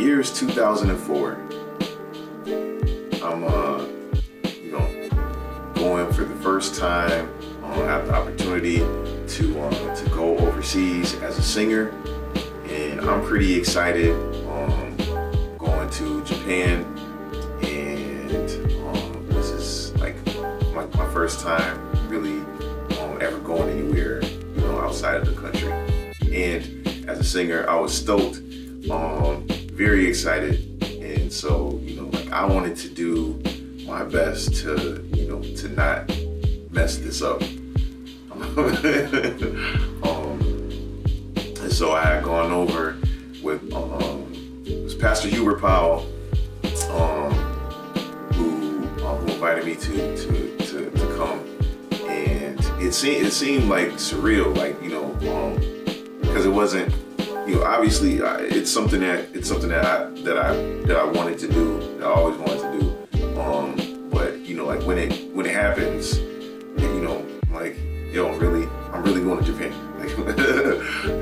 year is 2004. I'm going for the first time. I have the opportunity to go overseas as a singer, and I'm pretty excited. Going to Japan, and this is like my first time really ever going anywhere, outside of the country. And as a singer, I was stoked, very excited, and so I wanted to do my best to not mess this up. And so I had gone over with it was Pastor Hubert Powell, who invited me to come, and it seemed like surreal, because it wasn't, obviously it's something that I wanted to do, that I always wanted to do, but when it happens, I'm really going to Japan,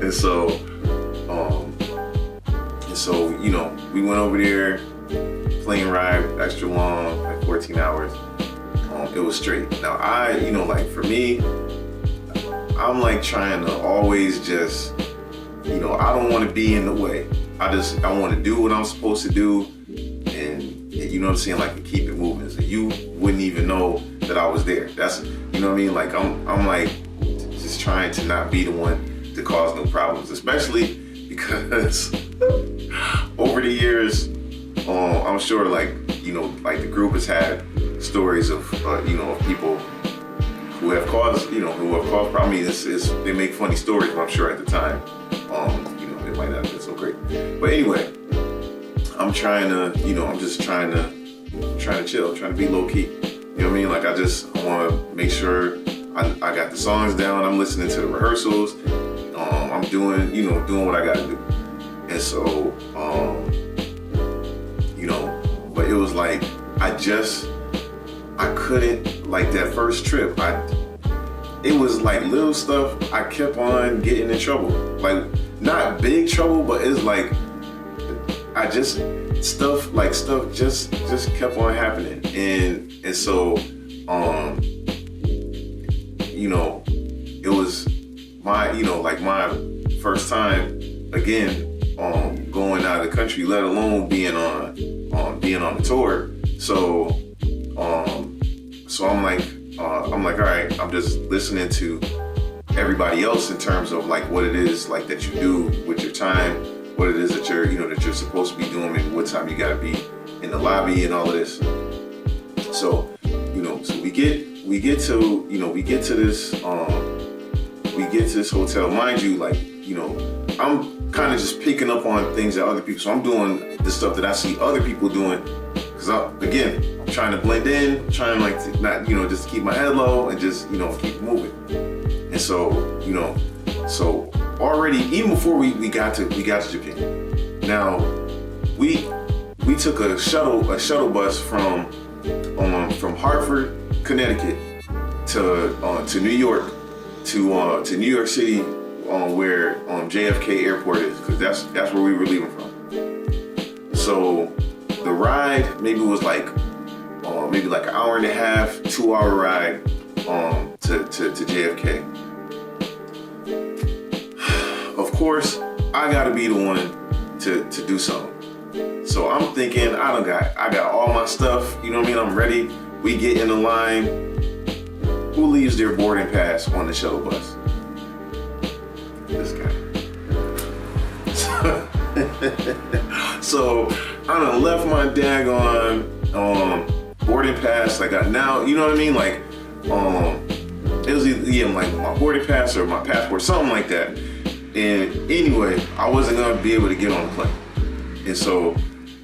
and so we went over there, plane ride extra long, like 14 hours. It was straight. Now for me, I'm trying to always just, I don't want to be in the way. I want to do what I'm supposed to do, and and keep it moving. So you wouldn't even know that I was there. That's, I'm just trying to not be the one to cause no problems, especially because over the years, I'm sure the group has had stories of of people who have caused problems. They make funny stories, but I'm sure at the time it might not have been so great. But anyway, I'm trying to chill, trying to be low key. I want to make sure I got the songs down. I'm listening to the rehearsals. I'm doing what I got to do. And so, but it was I couldn't, that first trip, it was little stuff. I kept on getting in trouble. Not big trouble, but it's stuff just kept on happening. And so, it was my first time again, going out of the country, let alone being on the tour. So I'm all right, I'm just listening to everybody else in terms of what it is that you do with your time, what it is that you're supposed to be doing, and what time you gotta be in the lobby and all of this. So so we get to this hotel, mind you, I'm kind of just picking up on things that other people, so I'm doing the stuff that I see other people doing, because I'm trying to blend in, trying to not, just keep my head low and just, keep moving. And so, so already, even before we got to Japan, now we took a shuttle bus from Hartford, Connecticut to New York, to New York City, where JFK Airport is, because that's where we were leaving from. So the ride maybe was maybe an hour and a half, 2 hour ride to JFK. Of course, I gotta be the one to do something. So I'm thinking, I got all my stuff, I'm ready. We get in the line. Who leaves their boarding pass on the shuttle bus? This guy. So I done left my daggone boarding pass. I got now, it was either my boarding pass or my passport, something like that. And anyway, I wasn't gonna be able to get on the plane. And so,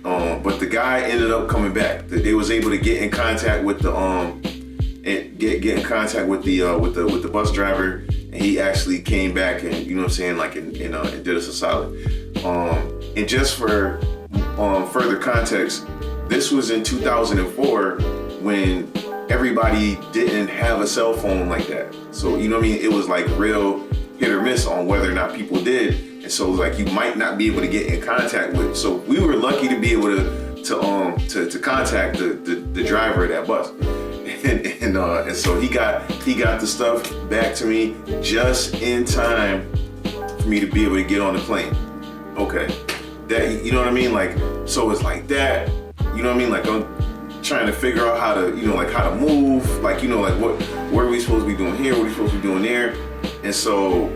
but the guy ended up coming back. They was able to get in contact with the get in contact with the bus driver, and he actually came back and and did us a solid. And just for further context, this was in 2004 when everybody didn't have a cell phone like that. So it was real hit or miss on whether or not people did. and so like you might not be able to get in contact with. So we were lucky to be able to contact the driver of that bus, and so he got the stuff back to me just in time for me to be able to get on the plane. Okay, that, you know what I mean? Like, so it's like that, you know what I mean? Like, I'm trying to figure out how to, you know, like how to move, like, you know, like what are we supposed to be doing here? What are we supposed to be doing there? And so,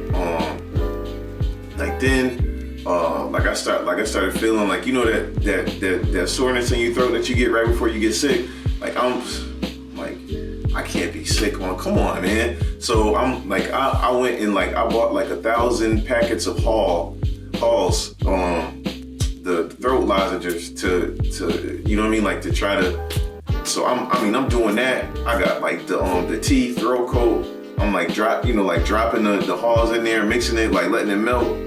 like then, like I started feeling like, you know, that soreness in your throat that you get right before you get sick. Like, I'm like, I can't be sick on, come on, man. So I'm like, I went and like, I bought like 1,000 packets of Halls, the throat lozenges to, you know what I mean? Like to try to, so I'm doing that. I got like the tea throat coat. I'm like dropping the Halls in there, mixing it, like letting it melt.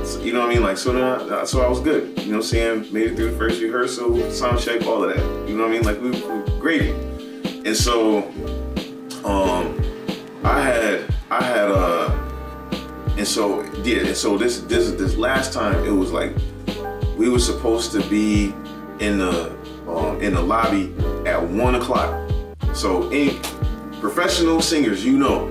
So, you know what I mean? Like, so I was good. You know what I'm saying? Made it through the first rehearsal, sound check, all of that. You know what I mean? Like we great. And so, this last time, it was like we were supposed to be in the lobby at 1 o'clock. So professional singers, you know,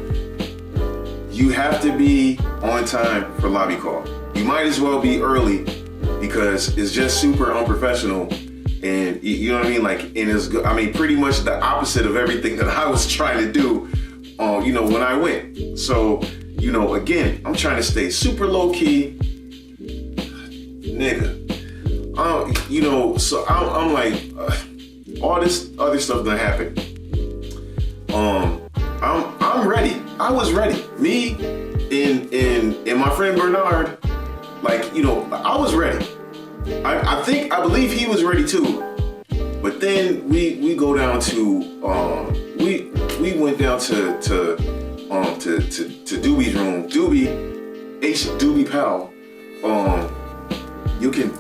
you have to be on time for lobby call. You might as well be early because it's just super unprofessional. And you know what I mean? Like, and it's good. I mean, pretty much the opposite of everything that I was trying to do, you know, when I went. So, you know, again, I'm trying to stay super low key, nigga. You know, so I'm like, all this other stuff done happened. I'm ready. I was ready. Me and my friend Bernard, like, you know, I was ready. I believe he was ready too. But then we go down to we went down to Doobie's room. Doobie Powell. You can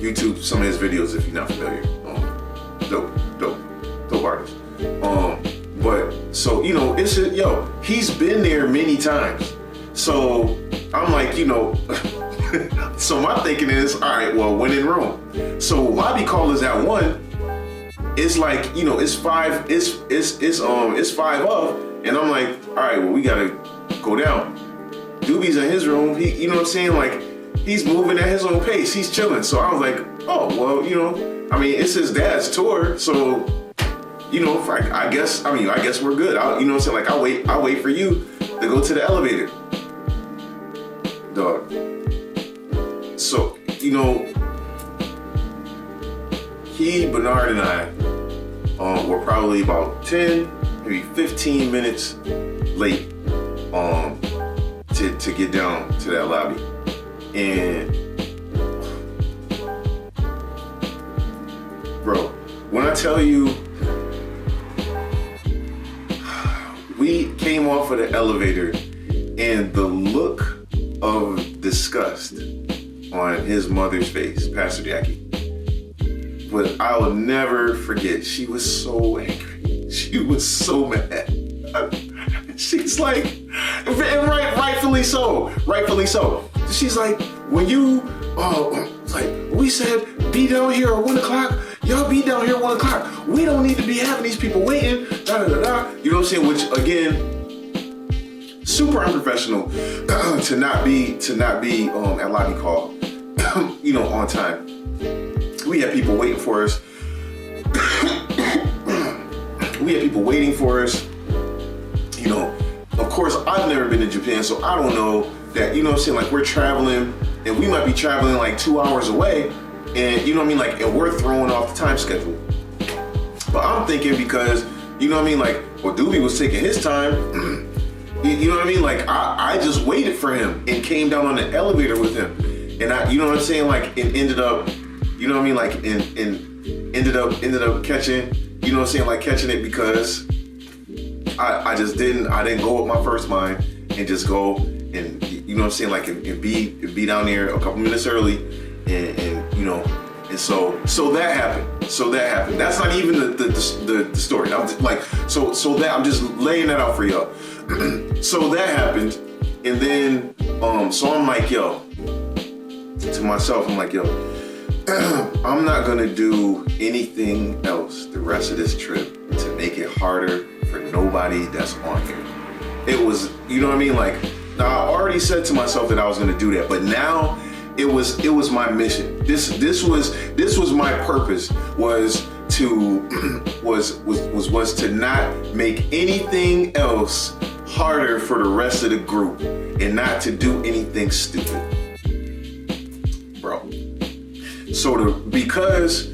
YouTube some of his videos if you're not familiar. Dope artist. But so, you know, he's been there many times. So I'm like, you know, so my thinking is, all right, well, when in Rome. So lobby call is at 1. It's like, you know, it's 5 of, and I'm like, all right, well, we gotta go down. Doobie's in his room. He, you know what I'm saying? Like, he's moving at his own pace. He's chilling. So I was like, oh, well, you know, I mean, it's his dad's tour, so, you know, I guess we're good. You know what I'm saying? Like, I'll wait for you to go to the elevator. Dog. So, you know, Bernard and I were probably about 10, maybe 15 minutes late to get down to that lobby. And bro, when I tell you, we came off of the elevator and the look of disgust on his mother's face, Pastor Jackie. But I will never forget, she was so angry. She was so mad. She's like, and rightfully so. She's like, when you, like, we said be down here at 1 o'clock, y'all be down here at 1 o'clock. We don't need to be having these people waiting, da-da-da-da. You know what I'm saying? Which, again, super unprofessional to not be at lobby call, you know, on time. We had people waiting for us. You know, of course, I've never been to Japan, so I don't know that, you know what I'm saying, like, we're traveling, and we might be traveling like 2 hours away, and, you know what I mean, like, and we're throwing off the time schedule. But I'm thinking because, you know what I mean, like, well, Doobie was taking his time, you know what I mean, like, I just waited for him and came down on the elevator with him, and you know what I'm saying, like, it ended up, you know what I mean, like, and ended up catching, you know what I'm saying, like, catching it because I didn't go with my first mind and just go and, you know what I'm saying, like, and be down there a couple minutes early, and you know, and so that happened. That's not even the story. I'm just, like, so that I'm just laying that out for y'all. So that happened, and then So I'm like, yo, to myself, I'm like, yo, I'm not gonna do anything else the rest of this trip to make it harder for nobody that's on here. It was, you know what I mean? Like, now I already said to myself that I was gonna do that, but now it was my mission. This was my purpose, was to not make anything else harder for the rest of the group and not to do anything stupid, bro. So because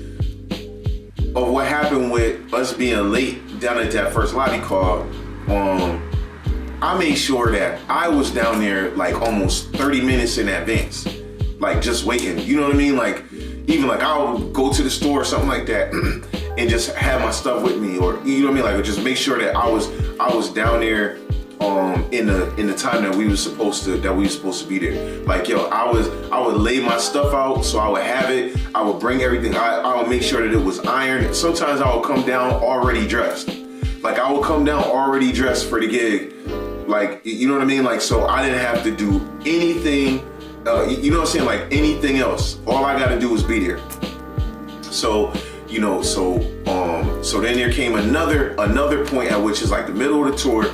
of what happened with us being late down at that first lobby call, I made sure that I was down there like almost 30 minutes in advance, like just waiting. You know what I mean? Like, even like I'll go to the store or something like that and just have my stuff with me, or you know what I mean? Like, just make sure that I was down there in the time that we were supposed to be there. Like, yo, I would lay my stuff out so I would have it. I would bring everything. I would make sure that it was ironed. Sometimes I would come down already dressed. Like, I would come down already dressed for the gig. Like, you know what I mean? Like, so I didn't have to do anything, you know what I'm saying? Like, anything else. All I gotta do is be there. So, you know, so then there came another point at which is like the middle of the tour,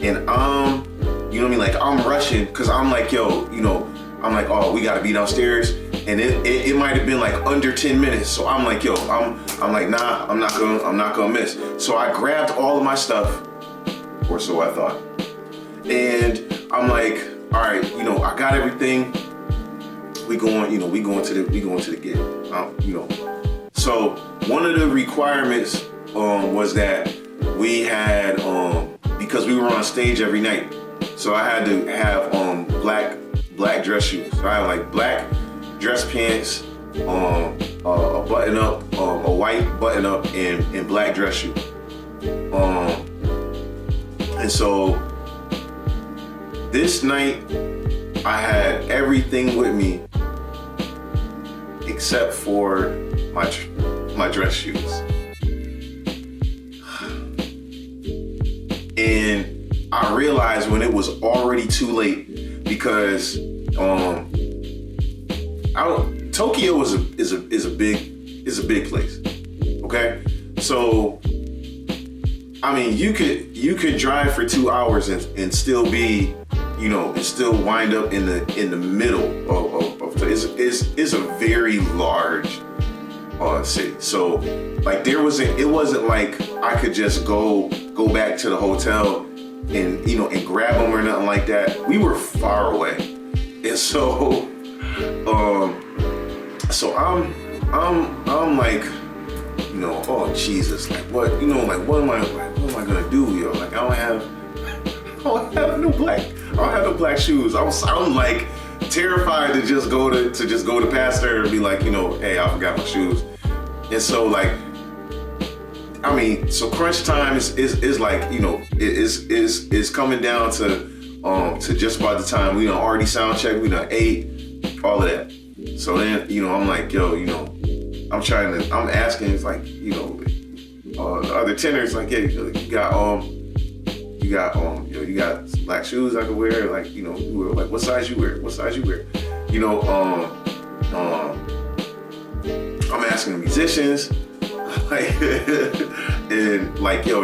and you know what I mean? Like, I'm rushing, cause I'm like, yo, you know, I'm like, oh, we gotta be downstairs, and it might have been like under 10 minutes. So I'm like, yo, I'm like, nah, I'm not gonna miss. So I grabbed all of my stuff, or so I thought. And I'm like, all right, you know, I got everything. We going to the gig. You know. So one of the requirements was that we had because we were on stage every night. So I had to have black dress shoes. So I had like black dress pants, a button up, a white button up, and black dress shoes. And so this night, I had everything with me except for my dress shoes. And I realized when it was already too late, because Tokyo is a big place. Okay? So I mean, you could drive for 2 hours and still be, you know, and still wind up in the middle of it's a very large city. So like it wasn't like I could just go back to the hotel and, you know, and grab them or nothing like that. We were far away, and so I'm like, you know, oh Jesus, like what, you know, like what am I gonna do, yo? Like I don't have no black shoes. I'm like terrified to just go to Pastor and be like, you know, hey, I forgot my shoes. And so like, I mean, so crunch time is like, you know, is coming down to just by the time we done already sound check, we done ate, all of that. So then, you know, I'm like, yo, you know, I'm asking, it's like, you know, the other tenors like, hey, you got black shoes I could wear, like, you know, like what size you wear? You know, I'm asking the musicians, like, and like, yo,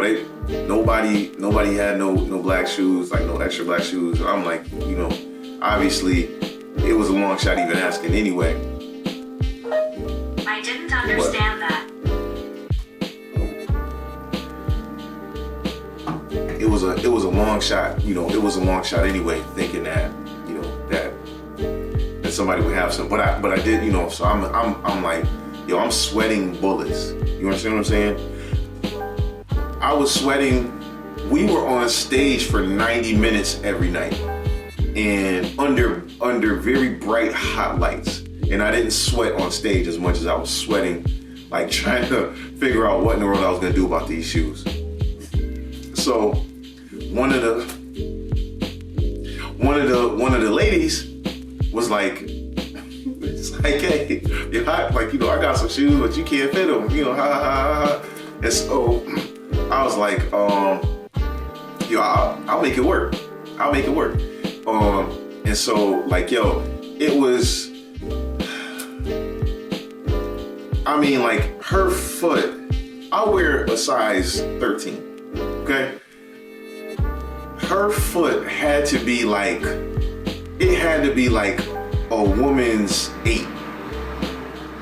nobody had no black shoes, like no extra black shoes. I'm like, you know, obviously it was a long shot even asking anyway. I didn't understand that. It was a long shot, you know, it was a long shot anyway, thinking that, you know, that somebody would have some, but I did, you know, so I'm like, yo, I'm sweating bullets. You understand what I'm saying? I was sweating. We were on stage for 90 minutes every night, and under very bright hot lights. And I didn't sweat on stage as much as I was sweating, like trying to figure out what in the world I was gonna do about these shoes. So one of the ladies was like, it's like, hey, you're hot, like, you know, I got some shoes, but you can't fit them, you know, ha ha ha ha. And so I was like, yo, I'll make it work. And And so like, yo, it was, I mean, like her foot, I wear a size 13, okay? Her foot had to be like, it had to be like a woman's 8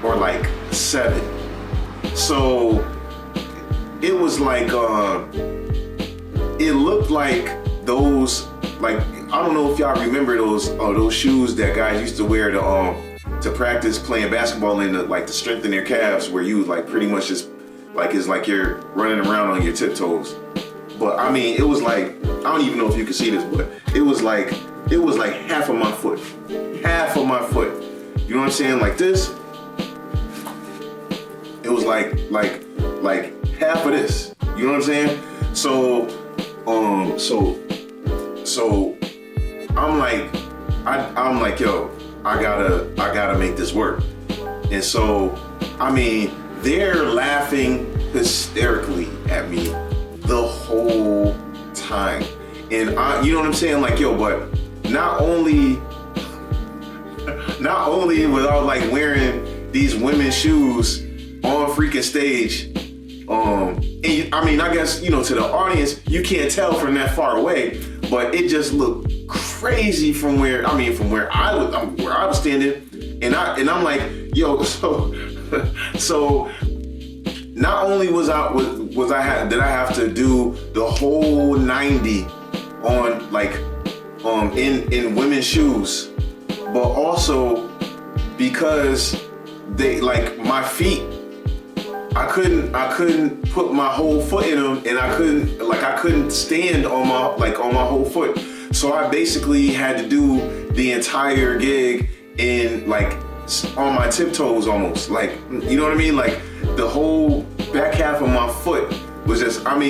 or like 7. So it was like, it looked like those, like, I don't know if y'all remember those shoes that guys used to wear to practice playing basketball in, to strengthen their calves, where you like pretty much just like, it's like you're running around on your tiptoes. But I mean, it was like, I don't even know if you can see this, but it was like half of my foot. Half of my foot. You know what I'm saying? Like this. It was like half of this. You know what I'm saying? So I'm like, yo, I gotta make this work. And so, I mean, they're laughing hysterically at me the whole time. And you know what I'm saying? Like, yo, but not only without like wearing these women's shoes on freaking stage, and I mean, I guess, you know, to the audience, you can't tell from that far away, but it just looked crazy from where I was standing, and I'm like, yo, so not only did I have to do the whole 90 on like in women's shoes, but also because they like my feet, I couldn't put my whole foot in them, and I couldn't stand on my whole foot. So I basically had to do the entire gig in like on my tiptoes almost, like, you know what I mean? Like the whole back half of my foot was just, I'm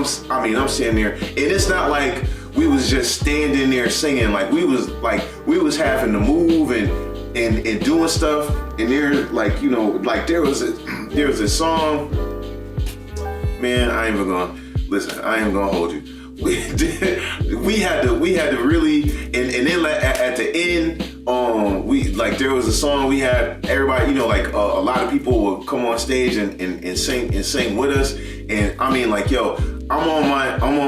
standing there, and it's not like we was just standing there singing, like we was having to move and doing stuff, and there, like, you know, like there was a song, man, I ain't even gonna hold you. We had to really, and then at the end, there was a song we had everybody, you know, like a lot of people would come on stage and sing with us, and I mean, like, yo, I'm on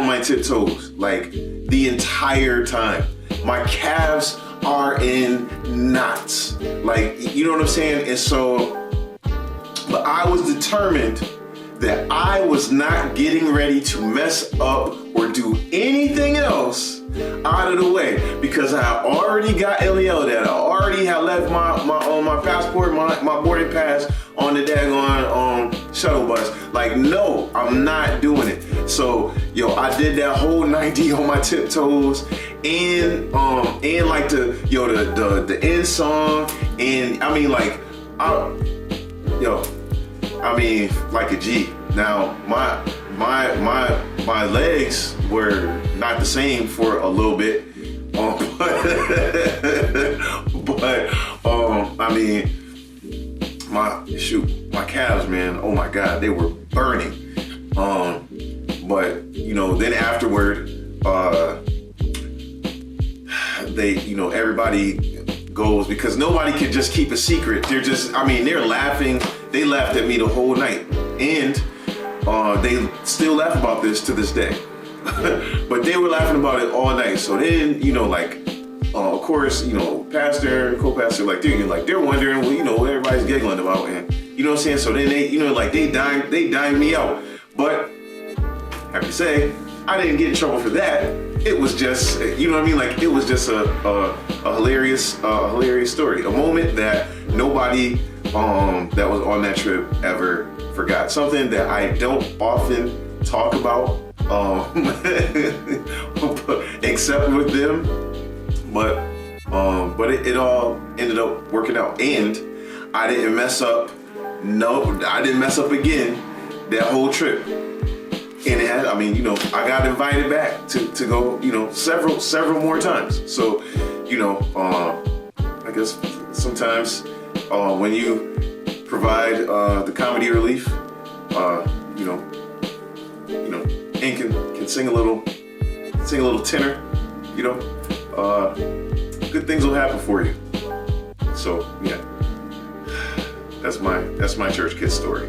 my tiptoes like the entire time. My calves are in knots, like, you know what I'm saying? And so, but I was determined that I was not getting ready to mess up or do anything else out of the way, because I already got yelled at. I already had left my passport, my boarding pass on the daggone shuttle bus. Like, no, I'm not doing it. So, yo, I did that whole 90 on my tiptoes, and like the end song, and I mean, like, like a G. Now my legs were not the same for a little bit, but I mean, my calves, man, oh my God, they were burning. But you know, then afterward, they, you know, everybody goes, because nobody can just keep a secret. They're laughing. They laughed at me the whole night, and they still laugh about this to this day. But they were laughing about it all night. So then, you know, like, of course, you know, pastor, co-pastor, like they're wondering, well, you know, what everybody's giggling about, and you know what I'm saying. So then they, you know, like they dined me out. But happy to say, I didn't get in trouble for that. It was just, you know what I mean? Like, it was just a hilarious story, a moment that nobody that was on that trip ever forgot. Something that I don't often talk about, except with them, but it all ended up working out, and I didn't mess up. No, I didn't mess up again that whole trip. And it had, I mean, you know, I got invited back to go, you know, several more times. So, you know, I guess sometimes when you provide the comedy relief, you know, and can sing a little tenor, you know, good things will happen for you. So yeah, that's my church kid story.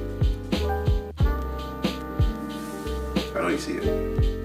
I know you see it.